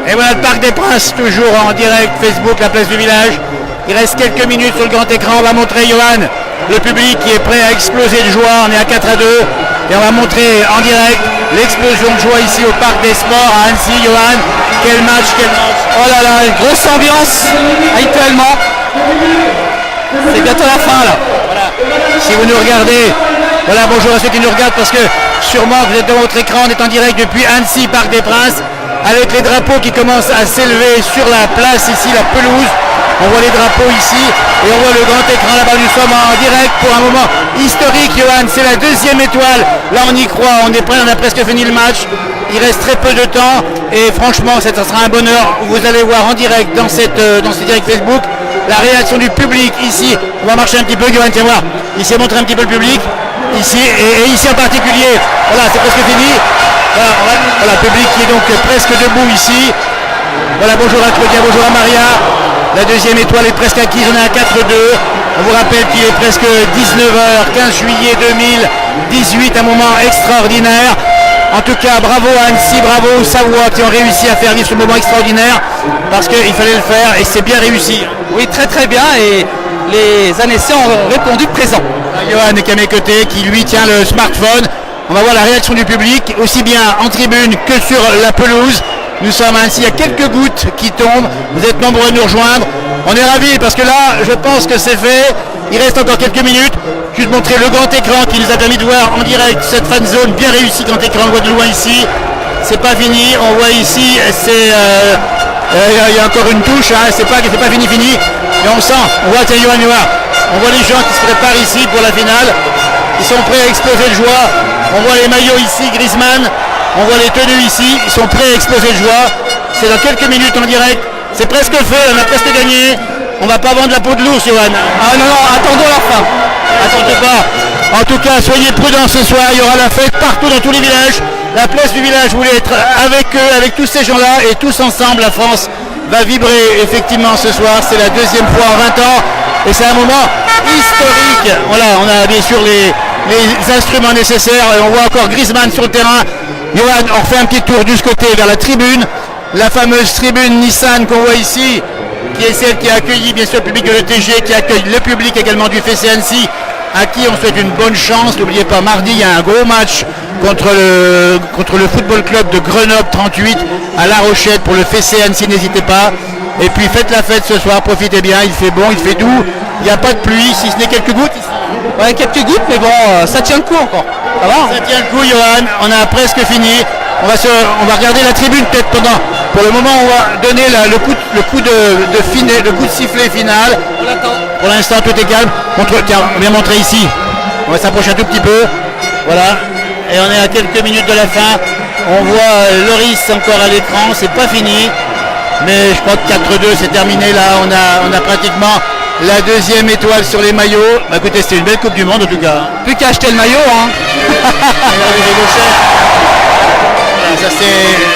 Et voilà le Parc des Princes, toujours en direct, Facebook, la place du village. Il reste quelques minutes sur le grand écran. On va montrer Johan, le public qui est prêt à exploser de joie. On est à 4-2. Et on va montrer en direct l'explosion de joie ici au Parc des Sports à Annecy. Johan, quel match, quel match. Oh là là, une grosse ambiance actuellement. C'est bientôt la fin là. Voilà. Si vous nous regardez, voilà, bonjour à ceux qui nous regardent parce que sûrement vous êtes devant votre écran. On est en direct depuis Annecy, Parc des Princes, avec les drapeaux qui commencent à s'élever sur la place ici, la pelouse. On voit les drapeaux ici et on voit le grand écran là-bas. Nous sommes en direct pour un moment historique, Johan. C'est la deuxième étoile. Là, on y croit. On est prêt. On a presque fini le match. Il reste très peu de temps et franchement, ça sera un bonheur. Vous allez voir en direct dans ce direct Facebook la réaction du public ici. On va marcher un petit peu, Johan. Tiens voir. Ici, montrer un petit peu le public. Ici et ici en particulier. Voilà, c'est presque fini. Voilà, le public qui est donc presque debout ici. Voilà, bonjour à Claudia, bonjour à Maria. La deuxième étoile est presque acquise, on est à 4-2. On vous rappelle qu'il est presque 19h, 15 juillet 2018, un moment extraordinaire. En tout cas, bravo à Annecy, bravo aux Savoie qui ont réussi à faire vivre ce moment extraordinaire parce qu'il fallait le faire et c'est bien réussi. Oui, très très bien et les Annéciens ont répondu présent. Johan est à mes côtés qui lui tient le smartphone. On va voir la réaction du public, aussi bien en tribune que sur la pelouse. Nous sommes ainsi, il y a quelques gouttes qui tombent. Vous êtes nombreux à nous rejoindre. On est ravis parce que là, je pense que c'est fait. Il reste encore quelques minutes. Juste montrer le grand écran qui nous a permis de voir en direct cette fan zone bien réussie. Grand écran, on voit de loin ici. C'est pas fini. On voit ici, il y a encore une touche. Hein. C'est pas fini. Et on sent, on voit, tiens, Johan, on voit les gens qui se préparent ici pour la finale. Ils sont prêts à exploser de joie. On voit les maillots ici, Griezmann. On voit les tenues ici, ils sont prêts à exploser de joie. C'est dans quelques minutes en direct. C'est presque fait, on a presque gagné. On va pas vendre la peau de l'ours, Johan. Ah non, attendons la fin. Attendez pas. En tout cas, soyez prudents ce soir. Il y aura la fête partout dans tous les villages. La place du village voulait être avec eux, avec tous ces gens-là. Et tous ensemble, la France va vibrer effectivement ce soir. C'est la deuxième fois en 20 ans. Et c'est un moment historique. Voilà, on a bien sûr les instruments nécessaires. Et on voit encore Griezmann sur le terrain. Johan, on refait un petit tour de ce côté vers la tribune. La fameuse tribune Nissan qu'on voit ici, qui est celle qui a accueilli bien sûr le public de l'ETG, qui accueille le public également du FC Annecy, à qui on souhaite une bonne chance. N'oubliez pas, mardi, il y a un gros match contre le Football Club de Grenoble 38 à La Rochette pour le FC Annecy, n'hésitez pas. Et puis faites la fête ce soir, profitez bien, il fait bon, il fait doux, il n'y a pas de pluie, si ce n'est quelques gouttes ici. Ouais, quelques gouttes, mais bon, ça tient le coup encore. Ça va, hein. Ça tient le coup, Johan, on a presque fini. On va regarder la tribune peut-être pendant. Pour le moment, on va donner le coup de sifflet final. On l'attend. Pour l'instant, tout est calme. Tiens, on vient montrer ici. On va s'approcher un tout petit peu. Voilà. Et on est à quelques minutes de la fin. On voit Loris encore à l'écran. C'est pas fini. Mais je crois que 4-2, c'est terminé là. On a pratiquement la deuxième étoile sur les maillots. Bah écoutez, c'était une belle Coupe du Monde en tout cas. Plus qu'à acheter le maillot, hein. Ça c'est.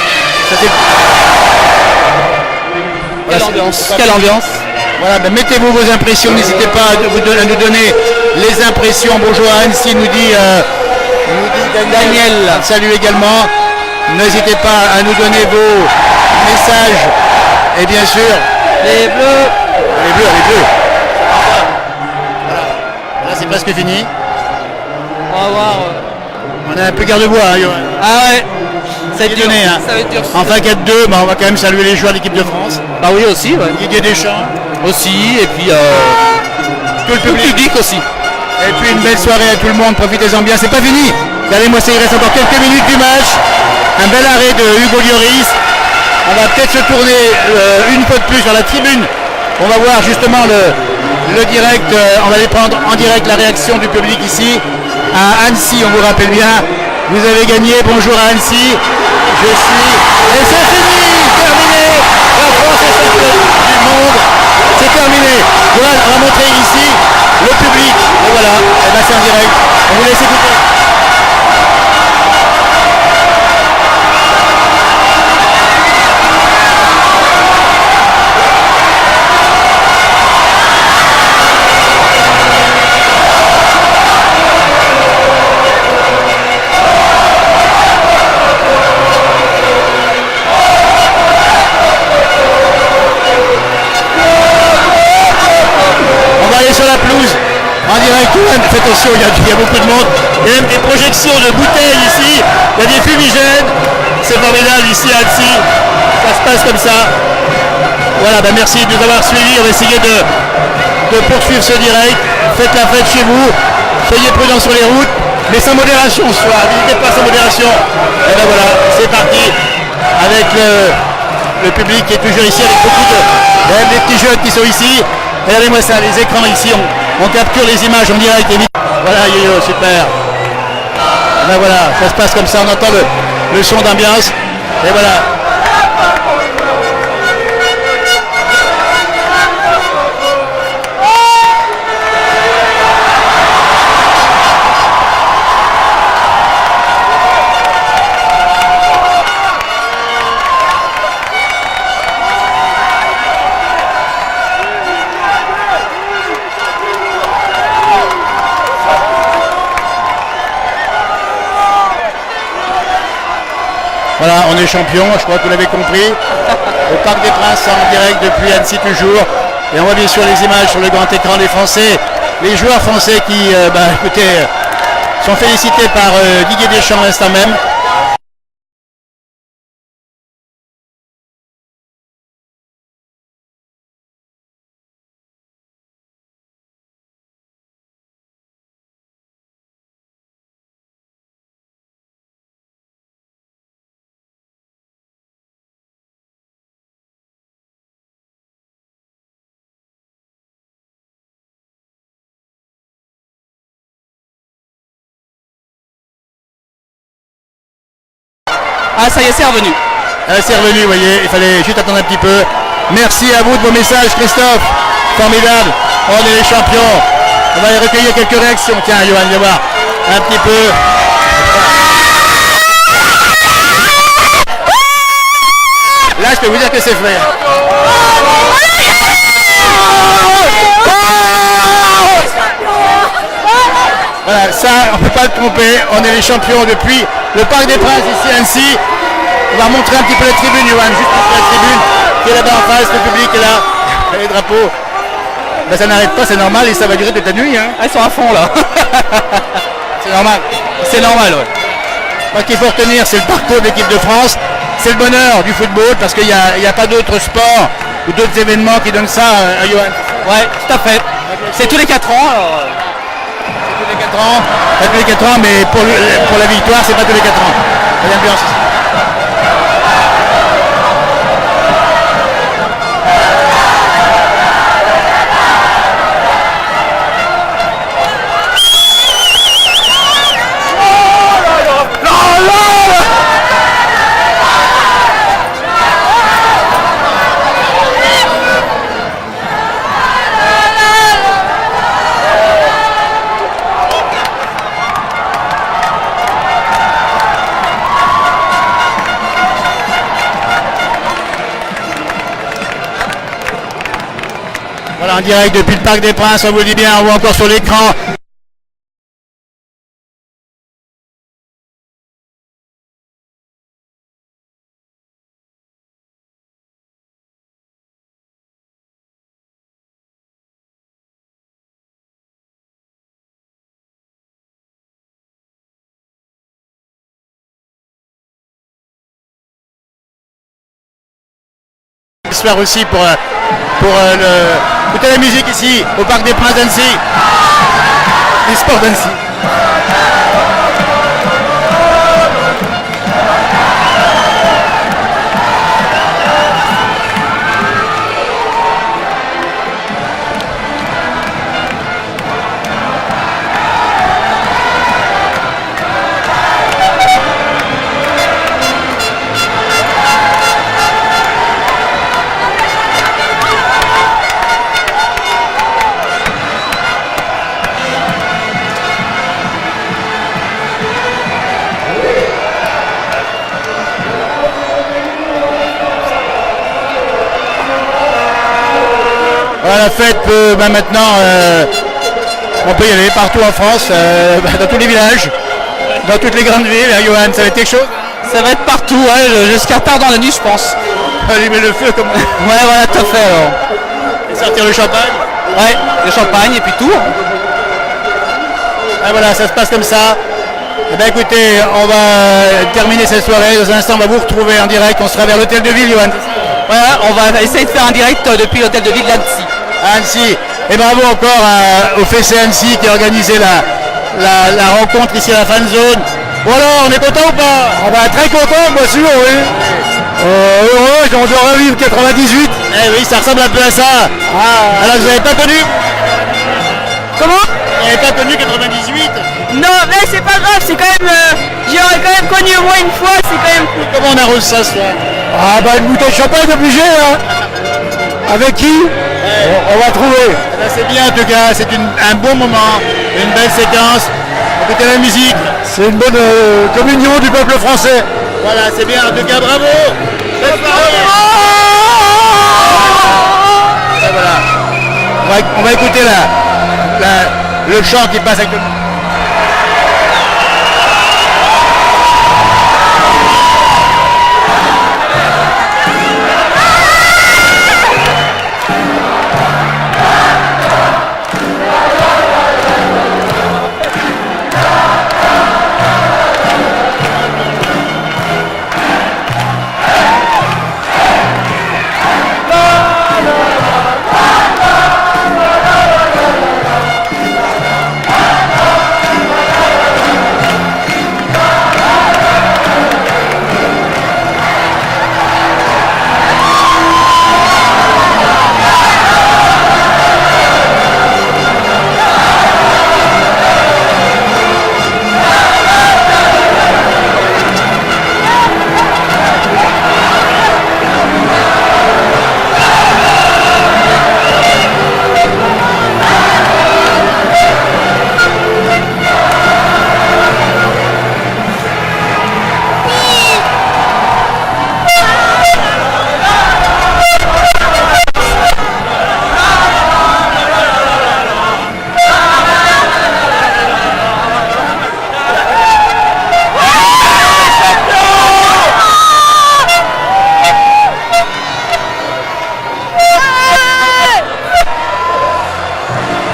Quelle ambiance. Voilà, ben mettez-vous vos impressions, n'hésitez pas à nous donner les impressions. Bonjour à Annecy, nous dit Daniel, salut également. N'hésitez pas à nous donner vos messages. Et bien sûr, les bleus. Voilà, c'est presque fini. On va voir. On a un peu garde-bois, hein, Johan. Ah ouais. Ça va être dur. Ça va être dur. Enfin 4-2, bah, on va quand même saluer les joueurs de l'équipe de France. Bah oui aussi, ouais. Didier Deschamps. Aussi, et puis tout le public aussi. Et puis une belle soirée à tout le monde, profitez-en bien, c'est pas fini. Regardez-moi ça, il reste encore quelques minutes du match. Un bel arrêt de Hugo Lloris. On va peut-être se tourner une fois de plus vers la tribune. On va voir justement le direct, on va aller prendre en direct la réaction du public ici à Annecy, on vous rappelle bien. Vous avez gagné, bonjour à Annecy. Je suis... Et c'est fini, terminé. La France est championne du monde. C'est terminé. Voilà, on va montrer ici le public. Et voilà, et ben c'est en direct. On vous laisse écouter. attention, il y a beaucoup de monde. Il y a même des projections de bouteilles ici. Il y a des fumigènes. C'est formidable ici à Annecy. Ça se passe comme ça. Voilà, bah merci de nous avoir suivis. On va essayer de poursuivre ce direct. Faites la fête chez vous. Soyez prudents sur les routes. Mais sans modération ce soir. N'hésitez pas sans modération. Et ben voilà, c'est parti. Avec le public qui est toujours ici. Avec beaucoup même des petits jeunes qui sont ici. Regardez-moi ça, les écrans ici. On capture les images en direct. Voilà, yo-yo, super. Et ben voilà, ça se passe comme ça. On entend le son d'ambiance. Et voilà. Voilà, on est champion, je crois que vous l'avez compris. Au Parc des Princes en direct depuis Annecy toujours. Et on voit bien sûr les images sur le grand écran des Français. Les joueurs français qui, écoutez, sont félicités par Didier Deschamps à l'instant même. Ah ça y est, c'est revenu. C'est revenu, vous voyez, il fallait juste attendre un petit peu. Merci à vous de vos messages, Christophe. Formidable, on est les champions. On va y recueillir quelques réactions. Tiens, Johan, viens voir. Un petit peu. Là, je peux vous dire que c'est vrai. Voilà, ça, on ne peut pas le tromper. On est les champions depuis le Parc des Princes ici à Annecy. On va montrer un petit peu la tribune, Johan, juste montrer la tribune qui est là-bas en face, le public est là, les drapeaux. Ben, ça n'arrête pas, c'est normal et ça va durer toute la nuit. Hein. Ah, ils sont à fond là. C'est normal. C'est normal, ouais. Ce qu'il faut retenir, c'est le parcours de l'équipe de France. C'est le bonheur du football parce qu'il n'y a pas d'autres sports ou d'autres événements qui donnent ça à Johan. Ouais, tout à fait. C'est tous les 4 ans. Alors... C'est tous les 4 ans. Pas tous les 4 ans, mais pour la victoire, c'est pas tous les 4 ans. Il y a l'ambiance ici. Voilà, en direct depuis le Parc des Princes, on vous le dit bien, on voit encore sur l'écran. Soir aussi pour écouter la musique ici au Parc des Princes d'Annecy, les sports d'Annecy. La fête peut maintenant, on peut y aller partout en France, dans tous les villages, dans toutes les grandes villes. Johan, ça va être quelque chose? Ça va être partout, ouais, jusqu'à tard dans la nuit, je pense. Allumer le feu comme... Ouais, voilà, tout à fait alors. Et sortir le champagne? Ouais, le champagne et puis tout. Et voilà, ça se passe comme ça. Eh bien, écoutez, on va terminer cette soirée. Dans un instant, on va vous retrouver en direct. On sera vers l'hôtel de ville, Johan. Voilà, on va essayer de faire un direct depuis l'hôtel de ville d'Annecy. À Annecy. Et bravo encore au FC Annecy qui a organisé la rencontre ici à la fan zone. Voilà, on est content ou pas? On va très content, bien sûr, oui. Heureux, on doit revivre 98. Eh oui, ça ressemble un peu à ça. Alors vous n'avez pas connu? Comment? Vous n'avez pas connu 98? Non, mais c'est pas grave, c'est quand même. J'aurais quand même connu au moins une fois, c'est quand même cool. Comment on arrose ça ce soir? Ah bah une bouteille de champagne obligée, hein. Avec qui on va trouver. Eh ben, c'est bien en tout cas, c'est un bon moment, une belle séquence. Écoutez la musique. C'est une bonne communion du peuple français. Voilà, c'est bien, en tout cas bravo. Belle soirée. Et voilà. On va écouter le chant qui passe actuellement.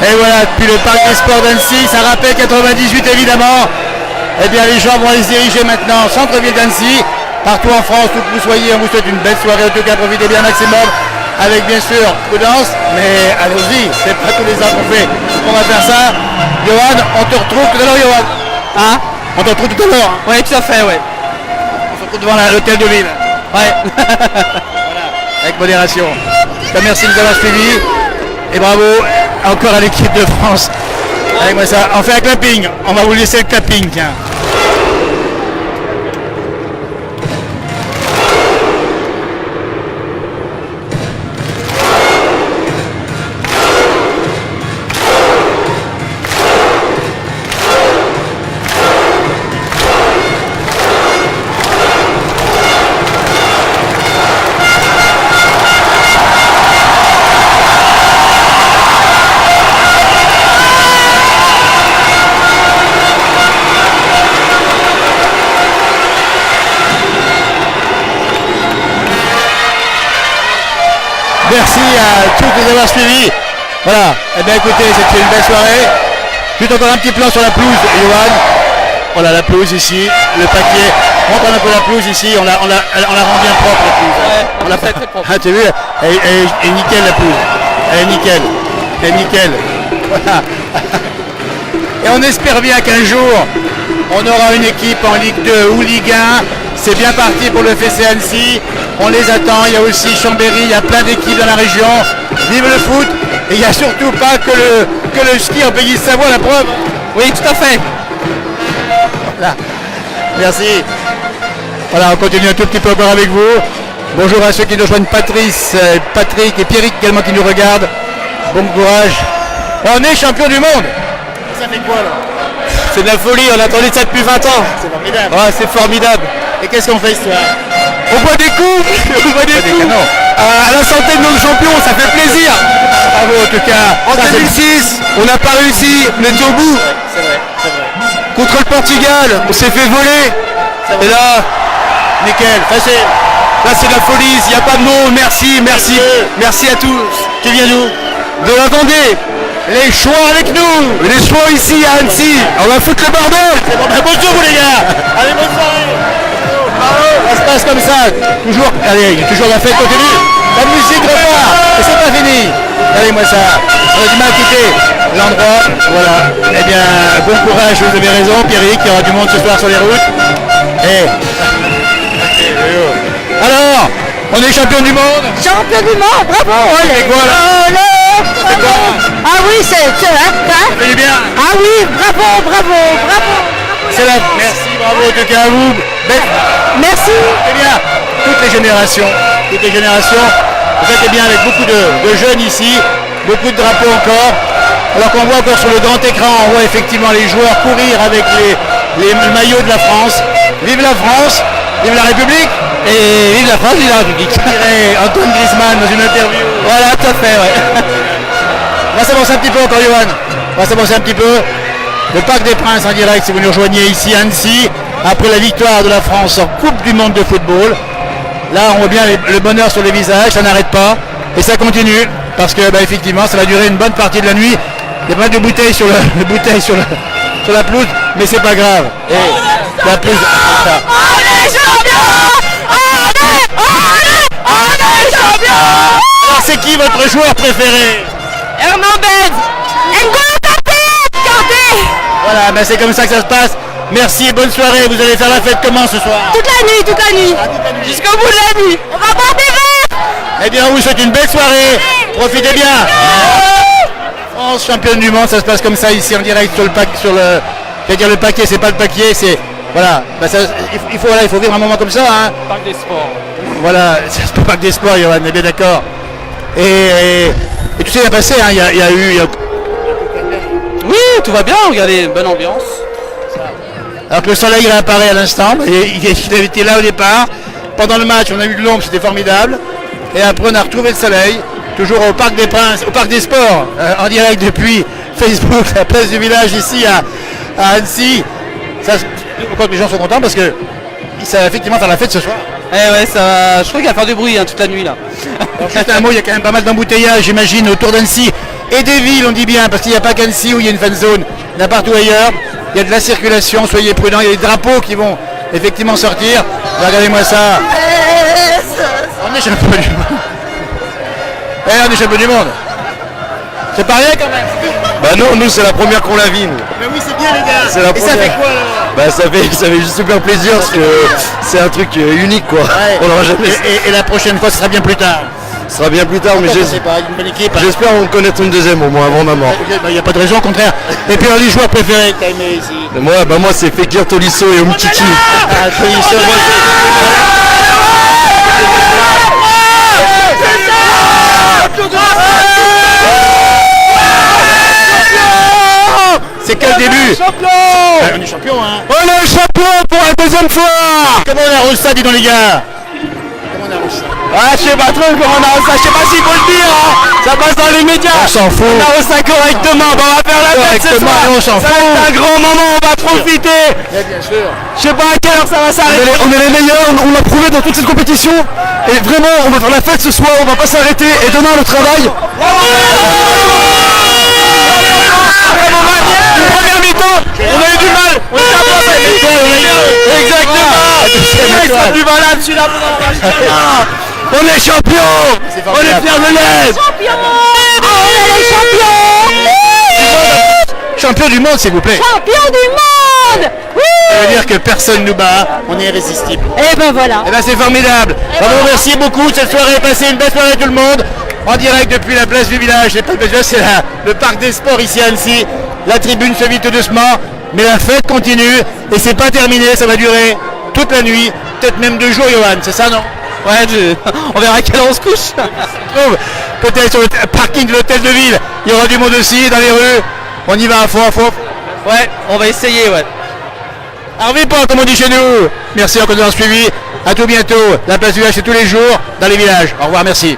Et voilà, depuis le parc des sports d'Annecy, ça rappelle 98 évidemment. Eh bien les gens vont aller se diriger maintenant au centre-ville d'Annecy. Partout en France, où que vous soyez, on vous souhaite une belle soirée. En tout cas, profitez bien un maximum. Avec bien sûr prudence, mais allons-y, c'est pas tous les ans qu'on fait. On va faire ça. Johan, on te retrouve tout à l'heure, Johan. Hein? On te retrouve tout à l'heure. Oui, tout à fait, ouais. On se retrouve devant l'hôtel de ville. Ouais. Voilà, avec modération. En tout cas, merci de nous avoir suivis. Et bravo encore à l'équipe de France. Avec moi ça, on fait un clapping. On va vous laisser le clapping, tiens. Merci à tous de nous avoir suivis. Voilà, eh bien écoutez, c'était une belle soirée. Juste encore un petit plan sur la pelouse, Johan. Voilà la pelouse ici, le papier. Montre un peu la pelouse ici, on la rend bien propre la pelouse. Ouais, On l'a très, très propre. Ah, tu as vu, elle est nickel la pelouse. Elle est nickel. Elle est nickel. Voilà. Et on espère bien qu'un jour, on aura une équipe en Ligue 2 ou Ligue 1. C'est bien parti pour le FC Annecy. On les attend. Il y a aussi Chambéry. Il y a plein d'équipes dans la région. Vive le foot. Et il n'y a surtout pas que le ski en Pays de Savoie, la preuve. Oui, tout à fait. Voilà. Merci. Voilà, on continue un tout petit peu encore avec vous. Bonjour à ceux qui nous rejoignent, Patrice, Patrick et Pierrick également qui nous regardent. Bon courage. On est champion du monde. Ça fait quoi là? C'est de la folie, on attendait ça depuis 20 ans. C'est formidable. Ouais, c'est formidable. Et qu'est-ce qu'on fait ce soir? On boit des coups, on boit des coups. canons. À la santé de nos champions, ça fait plaisir. Bravo en tout cas. En Ça, c'est- 2006, on n'a pas réussi, on était au bout. C'est vrai, c'est vrai. Contre le Portugal, on s'est fait voler. C'est vrai. Et là, Nickel, facile. là c'est de la folie, il n'y a pas de mots. Merci, merci, merci à tous. Tu viens d'où? De la Vendée. Les choix avec nous. Les choix ici à Annecy, on va foutre le bordel. C'est bon, bonjour vous les gars. Allez, bonne soirée. Ça se passe comme ça. Toujours, allez, toujours la fête continue. La musique repart. Et c'est pas fini. Regardez-moi ça. On a du mal à quitter l'endroit. Voilà. Eh bien, bon courage, vous avez raison, Pierrick. Il y aura du monde ce soir sur les routes. Et... Alors, on est champion du monde. Champion du monde, bravo. C'est quoi là? C'est quoi? Ah oui, c'est hein? Ça fait du bien. Ah oui, bravo. C'est la... Merci, bravo en tout cas à vous. Merci. Eh bien, toutes les générations, vous faites bien avec beaucoup de jeunes ici, beaucoup de drapeaux encore, alors qu'on voit encore sur le grand écran, on voit effectivement les joueurs courir avec les maillots de la France. Vive la France, vive la République, Et vive la France, vive la République. dirait Antoine Griezmann dans une interview. Voilà, tout à fait, ouais. On va s'avancer un petit peu encore, Johan. On va s'avancer un petit peu. Le Parc des Princes en direct, si vous nous rejoignez ici à Annecy, après la victoire de la France en Coupe du Monde de football. Là, on voit bien le bonheur sur les visages, ça n'arrête pas. Et ça continue, parce que effectivement, ça va durer une bonne partie de la nuit. Il y a pas mal de bouteilles sur sur la pelouse, mais c'est pas grave. Et la pelouse, ça. On est champion. On est champion. Alors, c'est qui votre joueur préféré? Hernandez. N'Golo Kanté. Voilà, c'est comme ça que ça se passe. Merci et bonne soirée. Vous allez faire la fête comment ce soir? Toute la nuit. Jusqu'au bout de la nuit. On va boire des verres. Eh bien, on vous souhaite une belle soirée. Profitez bien. France championne du monde, ça se passe comme ça ici en direct sur le paquet, c'est-à-dire le paquet, c'est pas le paquet, c'est voilà. Il faut vivre un moment comme ça. Hein. Parc des Sports. Voilà, c'est le Parc des Sports, Johan, on est bien d'accord. Et tout s'est bien passé. Hein. Il y a eu. Oui, tout va bien, regardez, bonne ambiance. Alors que le soleil réapparaît à l'instant, il avait été là au départ. Pendant le match, on a eu de l'ombre, c'était formidable. Et après, on a retrouvé le soleil, toujours au Parc des Princes, au Parc des Sports, en direct depuis Facebook, la place du village ici à Annecy. Ça, je crois que les gens sont contents parce que ça va effectivement faire la fête ce soir. Eh ouais, ça va, je crois qu'il va faire du bruit toute la nuit là. Alors, juste un mot, il y a quand même pas mal d'embouteillages, j'imagine, autour d'Annecy. Et des villes, on dit bien, parce qu'il n'y a pas qu'Annecy où il y a une fan zone, il y en a partout ailleurs. Il y a de la circulation, soyez prudents, il y a des drapeaux qui vont effectivement sortir. Regardez-moi ça. On est champion du monde. On est champion du monde. C'est pas rien quand même. Bah non, nous c'est la première qu'on la vit. Nous. Mais oui, c'est bien les gars. C'est la Et ça première. fait quoi alors? Bah ça fait juste super plaisir parce que c'est un truc unique quoi. Ouais. On l'aura jamais. Et la prochaine fois, ce sera bien plus tard. Ce sera bien plus tard, mais Je sais pas, une bonne équipe. j'espère en connaître une deuxième au moins avant ma mort. Il n'y a pas de raison, au contraire. Et puis alors, les joueurs préférés que tu as aimé ici? Moi c'est Fekir Tolisso et Umtiti. Ah, Tolisso, moi, c'est quel début? On est champion, hein. On est champion pour la deuxième fois. Comment on arrose ça, dis donc les gars? Comment on arrose ça? Ah je sais pas trop comment on arrose ça, je sais pas s'il faut le dire hein. Ça passe dans les médias. On s'en fout. On arrose ça correctement, on va faire la fête ce Correctement, soir. et on s'en Ça fout. va être un grand moment, on va profiter. Bien sûr. Je sais pas à quelle heure ça va s'arrêter. On est les meilleurs, on l'a prouvé dans toute cette compétition. Et vraiment, on va faire la fête ce soir, on va pas s'arrêter. Et demain, le travail. Une première mi-temps, on a eu du mal. On était un peu exactement. Il sera plus valable celui-là. On est champion. On est fiers de l'Est. Champion du monde, s'il vous plaît. Champion du monde. Oui. Ça veut dire que personne nous bat, on est irrésistible. Et ben voilà. Eh ben c'est formidable. Bravo, merci beaucoup. Cette soirée est passée, une belle soirée tout le monde. En direct depuis la place du village. C'est pas le village, c'est le parc des sports ici à Annecy. La tribune se vide tout doucement, mais la fête continue et c'est pas terminé. Ça va durer toute la nuit, peut-être même 2 jours, Johan. C'est ça, non? Ouais, on verra à quelle heure on se couche. Peut-être sur le parking de l'hôtel de ville. Il y aura du monde aussi dans les rues. On y va à fond, à fond. Ouais, on va essayer, ouais. Harvey pas, comme on dit chez nous. Merci encore de nous avoir suivis. À tout bientôt. La place du village, c'est tous les jours dans les villages. Au revoir, merci.